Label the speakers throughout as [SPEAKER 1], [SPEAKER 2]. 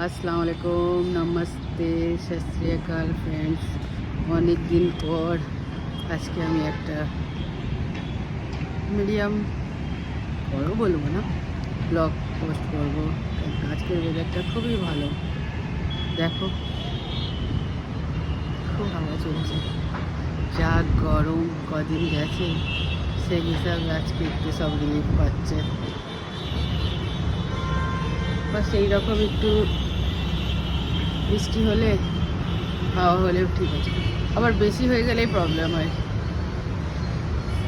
[SPEAKER 1] আসসালামু আলাইকুম, নমস্তে, সত শ্রী আকাল ফ্রেন্ডস। অনেক দিন পর আজকে আমি একটা মিডিয়াম বড় বলবো না, ব্লগ পোস্ট করব। আজকের ওয়েদারটা খুবই ভালো, দেখো খুব হাওয়া চলছে। যা গরম কদিন গেছে সেই হিসাবে আজকে একটু সব রিলিফ পাচ্ছে। বা সেই রকম একটু বৃষ্টি হলে, হাওয়া হলেও ঠিক আছে, আবার বেশি হয়ে গেলেই প্রবলেম হয়।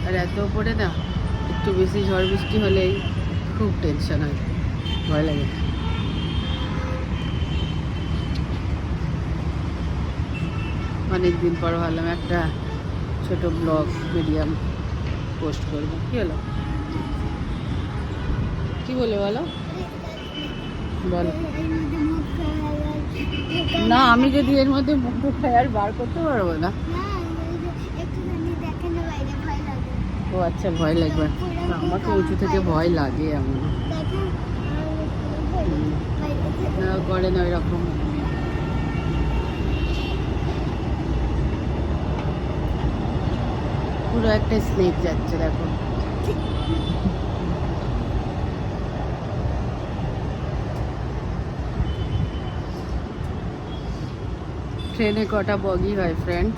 [SPEAKER 1] আর এত উপরে না, একটু বেশি ঝড় বৃষ্টি হলেই খুব টেনশন হয়, ভয় লাগে। অনেক দিন পর ভাবলাম একটা ছোট ব্লগ মিডিয়াম পোস্ট করব। কী হলো, কী বলে বলো বলো। না, আমি যদি এর মধ্যে মুখ খাই আর বার করতে পারবো না। ও আচ্ছা, ভয় লাগবে। আমাকে উঁচু থেকে ভয় লাগে এমন না, করে না ওইরকম। পুরো একটা স্নেক যাচ্ছে, দেখো। ট্রেনে কটা বগি হয় ফ্রেন্ড,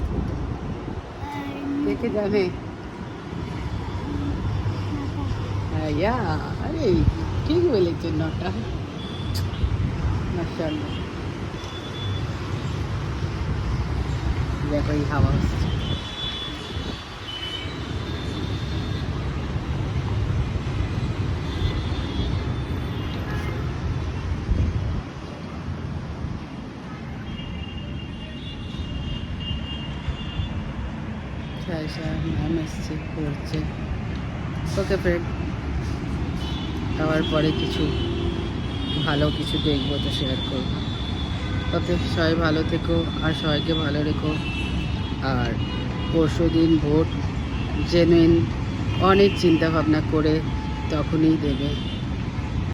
[SPEAKER 1] দেখে জানে? ইয়া, আরে ঠিক বলেছেন, 9টা। মাশাআল্লাহ, দেখো এই হাওয়া আসছে। ম্যাম এসছে, পড়ছে। ওকে ফ্রেন্ড, খাওয়ার পরে কিছু ভালো কিছু দেখবো তো শেয়ার করবো। ওকে, সবাই ভালো থেকো আর সবাইকে ভালো রেখো। আর পরশু দিন ভোট জেনুইন অনেক চিন্তা ভাবনা করে তখনই দেবে।